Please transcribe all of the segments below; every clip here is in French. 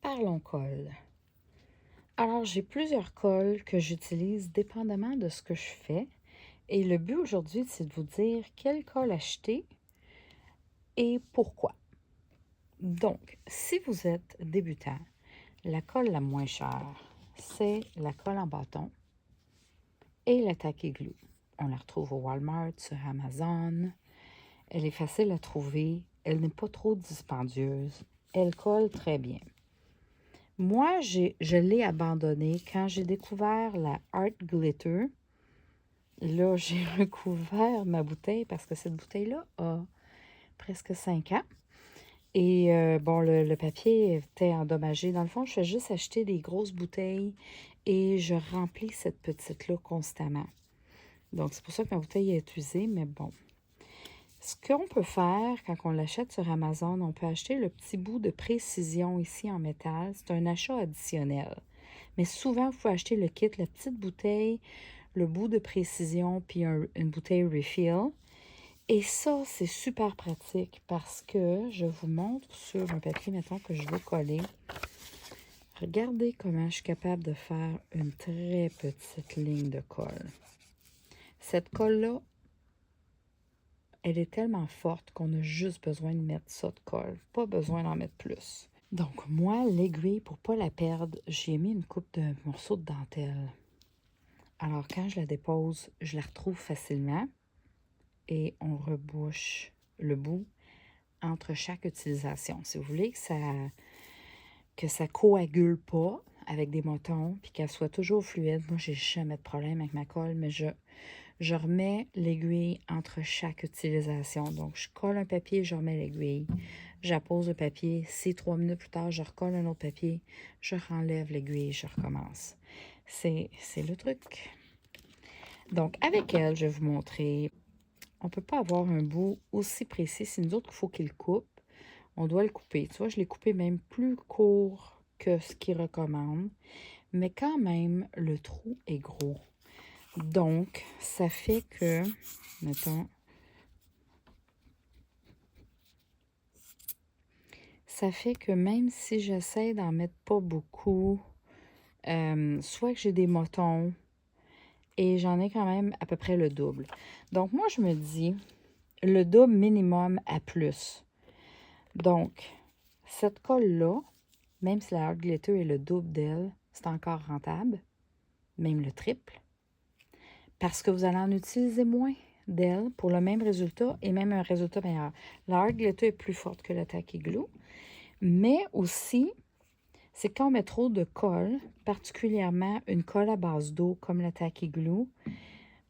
Parlons colle. Alors, j'ai plusieurs colles que j'utilise dépendamment de ce que je fais. Et le but aujourd'hui, c'est de vous dire quelle colle acheter et pourquoi. Donc, si vous êtes débutant, la colle la moins chère, c'est la colle en bâton et la tacky glue. On la retrouve au Walmart, sur Amazon. Elle est facile à trouver. Elle n'est pas trop dispendieuse. Elle colle très bien. Moi, je l'ai abandonnée quand j'ai découvert la Art Glitter. Là, j'ai recouvert ma bouteille parce que cette bouteille-là a presque 5 ans. Et bon, le papier était endommagé. Dans le fond, je fais juste acheter des grosses bouteilles et je remplis cette petite-là constamment. Donc, c'est pour ça que ma bouteille est usée, mais bon. Ce qu'on peut faire quand on l'achète sur Amazon, on peut acheter le petit bout de précision ici en métal. C'est un achat additionnel. Mais souvent, vous pouvez acheter le kit, la petite bouteille, le bout de précision, puis une bouteille refill. Et ça, c'est super pratique parce que je vous montre sur un papier, mettons, que je veux coller. Regardez comment je suis capable de faire une très petite ligne de colle. Cette colle-là, elle est tellement forte qu'on a juste besoin de mettre ça de colle. Pas besoin d'en mettre plus. Donc, moi, l'aiguille, pour pas la perdre, j'ai mis une coupe de morceaux de dentelle. Alors, quand je la dépose, je la retrouve facilement et on rebouche le bout entre chaque utilisation. Si vous voulez que ça coagule pas avec des motons puis qu'elle soit toujours fluide, moi, j'ai jamais de problème avec ma colle, mais je remets l'aiguille entre chaque utilisation. Donc, je colle un papier, je remets l'aiguille. J'appose le papier. Si 3 minutes plus tard, je recolle un autre papier, je renlève l'aiguille, je recommence. C'est le truc. Donc, avec elle, je vais vous montrer. On ne peut pas avoir un bout aussi précis. C'est nous autres qu'il faut qu'il le coupe. On doit le couper. Tu vois, je l'ai coupé même plus court que ce qu'il recommande. Mais quand même, le trou est gros. Donc, ça fait que, mettons, ça fait que même si j'essaie d'en mettre pas beaucoup, soit que j'ai des motons et j'en ai quand même à peu près le double. Donc, moi, je me dis le double minimum à plus. Donc, cette colle-là, même si la Art Glitter est le double d'elle, c'est encore rentable, même le triple, parce que vous allez en utiliser moins d'elle pour le même résultat et même un résultat meilleur. La Art Glitter est plus forte que le Tacky Glue, mais aussi, c'est quand on met trop de colle, particulièrement une colle à base d'eau comme le Tacky Glue,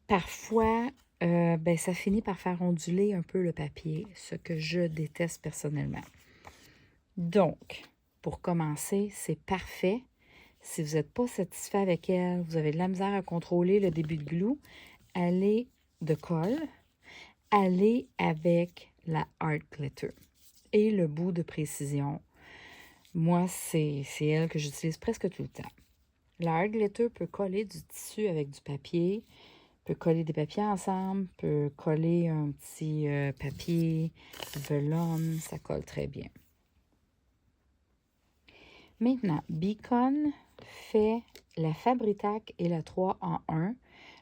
parfois, ben, ça finit par faire onduler un peu le papier, ce que je déteste personnellement. Donc, pour commencer, c'est parfait. Si vous n'êtes pas satisfait avec elle, vous avez de la misère à contrôler le début de glue, allez de colle, allez avec la Art Glitter et le bout de précision. Moi, c'est elle que j'utilise presque tout le temps. La Art Glitter peut coller du tissu avec du papier, peut coller des papiers ensemble, peut coller un petit papier vellum, ça colle très bien. Maintenant, Beacon fait la Fabri-Tac et la 3 en 1.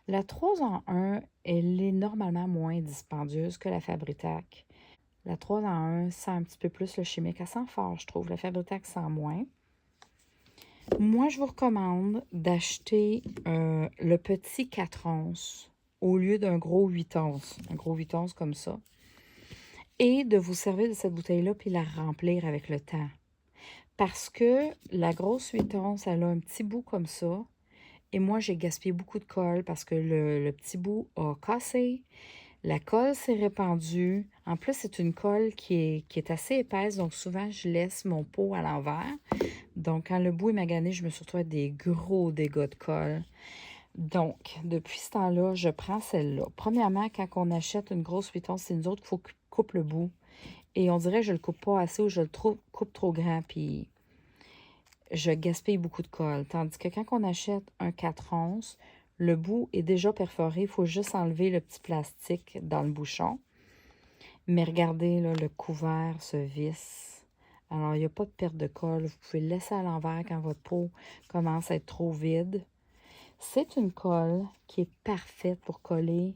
La 3 en 1, elle est normalement moins dispendieuse que la Fabri-Tac. La 3 en 1 sent un petit peu plus le chimique. Elle sent fort, je trouve. La Fabri-Tac sent moins. Moi, je vous recommande d'acheter le petit 4 onces au lieu d'un gros 8 onces. Un gros 8 onces comme ça. Et de vous servir de cette bouteille-là puis la remplir avec le temps. Parce que la grosse 8 onces, elle a un petit bout comme ça. Et moi, j'ai gaspillé beaucoup de colle parce que le petit bout a cassé. La colle s'est répandue. En plus, c'est une colle qui est assez épaisse, donc souvent, je laisse mon pot à l'envers. Donc, quand le bout est magané, je me suis retrouvée avec des gros dégâts de colle. Donc, depuis ce temps-là, je prends celle-là. Premièrement, quand on achète une grosse 8 onces, c'est nous autres qu'il faut qu'on coupe le bout. Et on dirait que je le coupe pas assez ou je le coupe trop grand, puis je gaspille beaucoup de colle. Tandis que quand on achète un 4 onces, le bout est déjà perforé. Il faut juste enlever le petit plastique dans le bouchon. Mais regardez, là, le couvert se visse Alors, il n'y a pas de perte de colle. Vous pouvez le laisser à l'envers quand votre pot commence à être trop vide. C'est une colle qui est parfaite pour coller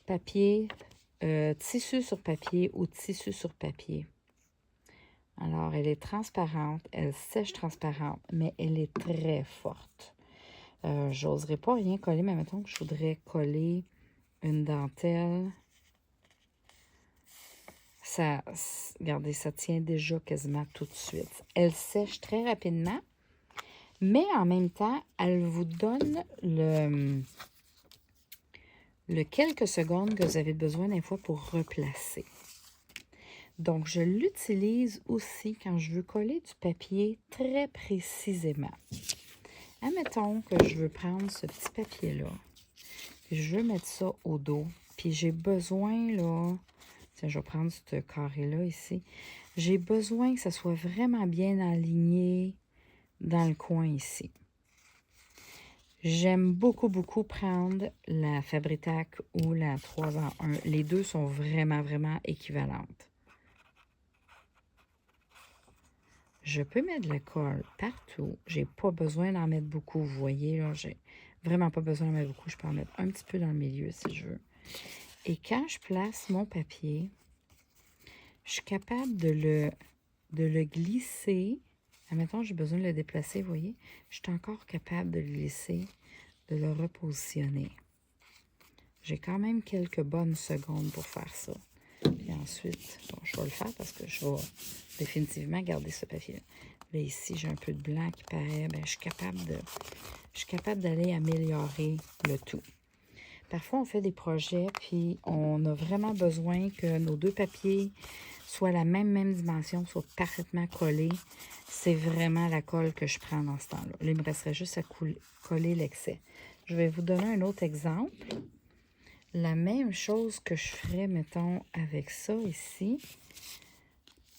papier, tissu sur papier ou tissu sur papier. Alors, elle est transparente, elle sèche transparente, mais elle est très forte. J'oserais pas rien coller, mais mettons que je voudrais coller une dentelle. Ça, regardez, ça tient déjà quasiment tout de suite. Elle sèche très rapidement, mais en même temps, elle vous donne le quelques secondes que vous avez besoin des fois pour replacer. Donc, je l'utilise aussi quand je veux coller du papier très précisément. Admettons que je veux prendre ce petit papier-là, puis je veux mettre ça au dos, puis j'ai besoin, là, tiens, je vais prendre ce carré-là ici, j'ai besoin que ça soit vraiment bien aligné dans le coin ici. J'aime beaucoup, beaucoup prendre la Fabri-Tac ou la 3 en 1. Les deux sont vraiment, vraiment équivalentes. Je peux mettre de la colle partout. J'ai pas besoin d'en mettre beaucoup. Vous voyez, là, j'ai vraiment pas besoin d'en mettre beaucoup. Je peux en mettre un petit peu dans le milieu si je veux. Et quand je place mon papier, je suis capable de le glisser. Admettons, j'ai besoin de le déplacer, vous voyez. Je suis encore capable de le glisser, de le repositionner. J'ai quand même quelques bonnes secondes pour faire ça. Puis ensuite, bon, je vais le faire parce que je vais définitivement garder ce papier-là. Là, ici, j'ai un peu de blanc qui paraît. Bien, je suis capable d'aller améliorer le tout. Parfois, on fait des projets, puis on a vraiment besoin que nos deux papiers soient la même dimension, soient parfaitement collés. C'est vraiment la colle que je prends dans ce temps-là. Là, il me resterait juste à coller l'excès. Je vais vous donner un autre exemple. La même chose que je ferais, mettons, avec ça ici.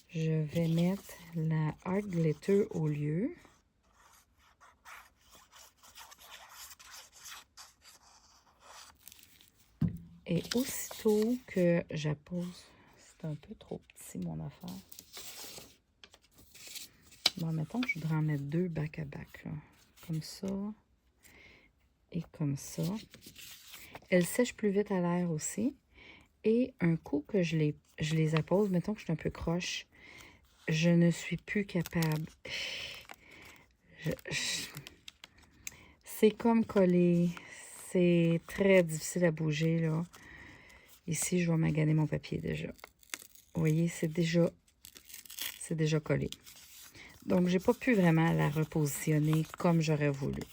Je vais mettre la Art Glitter au lieu. Et aussitôt que j'appose, c'est un peu trop petit mon affaire. Bon, mettons que je voudrais en mettre deux back à back, là. Comme ça et comme ça. Elle sèche plus vite à l'air aussi. Et un coup que je les appose, mettons que je suis un peu croche, je ne suis plus capable. C'est comme coller. C'est très difficile à bouger, là. Ici, je vais maganer mon papier déjà. Vous voyez, c'est déjà collé. Donc, j'ai pas pu vraiment la repositionner comme j'aurais voulu.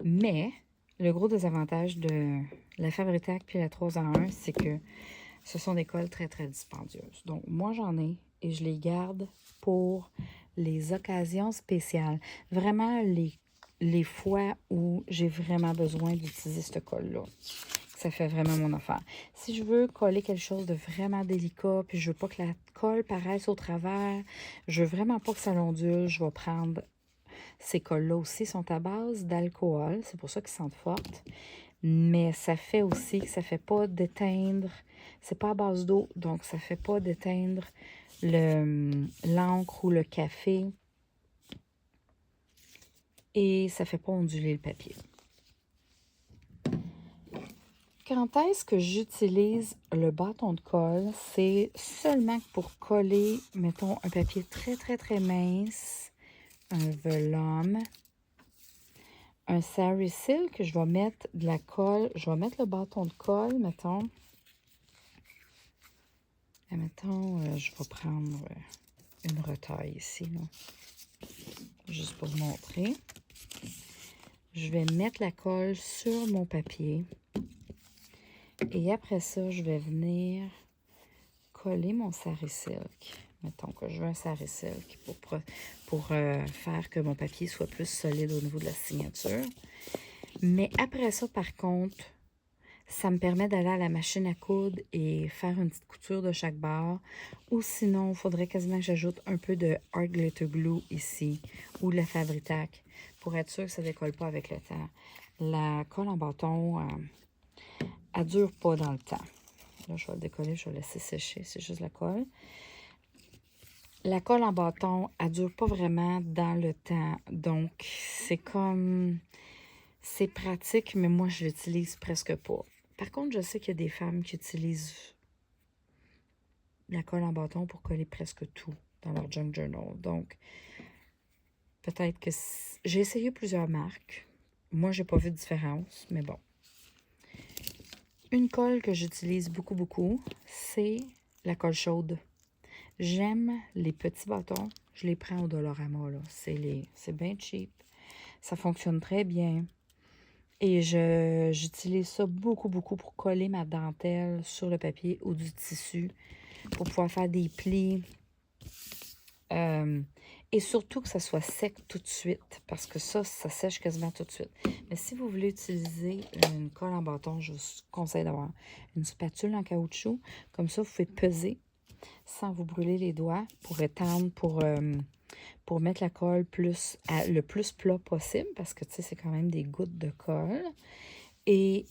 Mais, le gros désavantage de la Fabri-Tac puis la 3 en 1, c'est que ce sont des colles très, très dispendieuses. Donc, moi, j'en ai et je les garde pour les occasions spéciales. Vraiment, les fois où j'ai vraiment besoin d'utiliser cette colle-là. Ça fait vraiment mon affaire. Si je veux coller quelque chose de vraiment délicat, puis je veux pas que la colle paraisse au travers, je veux vraiment pas que ça l'ondule, je vais prendre ces colles-là aussi, sont à base d'alcool, c'est pour ça qu'ils sentent fortes. Mais ça fait aussi que ça fait pas d'éteindre, c'est pas à base d'eau, donc ça fait pas d'éteindre l'encre ou le café. Et ça fait pas onduler le papier. Quand est-ce que j'utilise le bâton de colle? C'est seulement pour coller, mettons, un papier très, très, très mince, un vellum, un Sari Silk, je vais mettre de la colle, je vais mettre le bâton de colle, mettons. Et mettons, je vais prendre une retaille ici, là, juste pour vous montrer. Je vais mettre la colle sur mon papier. Et après ça, je vais venir coller mon Sari Silk. Mettons que je veux un Sari Silk pour faire que mon papier soit plus solide au niveau de la signature. Mais après ça, par contre, ça me permet d'aller à la machine à coudre et faire une petite couture de chaque barre. Ou sinon, il faudrait quasiment que j'ajoute un peu de Art Glitter Glue ici ou de la Fabri-Tac pour être sûr que ça ne décolle pas avec le temps. La colle en bâton, elle ne dure pas dans le temps. Là, je vais le décoller, je vais le laisser sécher. C'est juste la colle. La colle en bâton, elle dure pas vraiment dans le temps. Donc, c'est comme... C'est pratique, mais moi, je l'utilise presque pas. Par contre, je sais qu'il y a des femmes qui utilisent la colle en bâton pour coller presque tout dans leur junk journal. Donc, peut-être que... J'ai essayé plusieurs marques. Moi, j'ai pas vu de différence, mais bon. Une colle que j'utilise beaucoup, beaucoup, c'est la colle chaude. J'aime les petits bâtons. Je les prends au Dollarama, là. C'est bien cheap. Ça fonctionne très bien. Et j'utilise ça beaucoup, beaucoup pour coller ma dentelle sur le papier ou du tissu, pour pouvoir faire des plis. Et surtout que ça soit sec tout de suite, parce que ça sèche quasiment tout de suite. Mais si vous voulez utiliser une colle en bâton, je vous conseille d'avoir une spatule en caoutchouc. Comme ça, vous pouvez peser sans vous brûler les doigts pour étendre, pour mettre la colle le plus plat possible, parce que, tu sais, c'est quand même des gouttes de colle. Et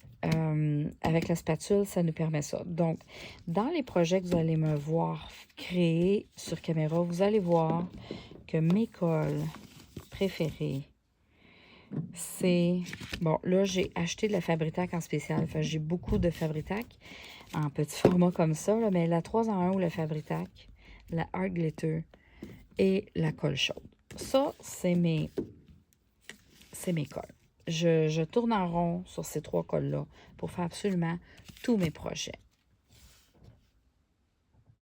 avec la spatule, ça nous permet ça. Donc, dans les projets que vous allez me voir créer sur caméra, vous allez voir que mes colles préférées, c'est... Bon, là, j'ai acheté de la Fabri-Tac en spécial. Enfin, j'ai beaucoup de Fabri-Tac en petit format comme ça, là, mais la 3 en 1 ou la Fabri-Tac, la Art Glitter et la colle chaude. Ça, c'est mes colles. Je tourne en rond sur ces 3 colles-là pour faire absolument tous mes projets.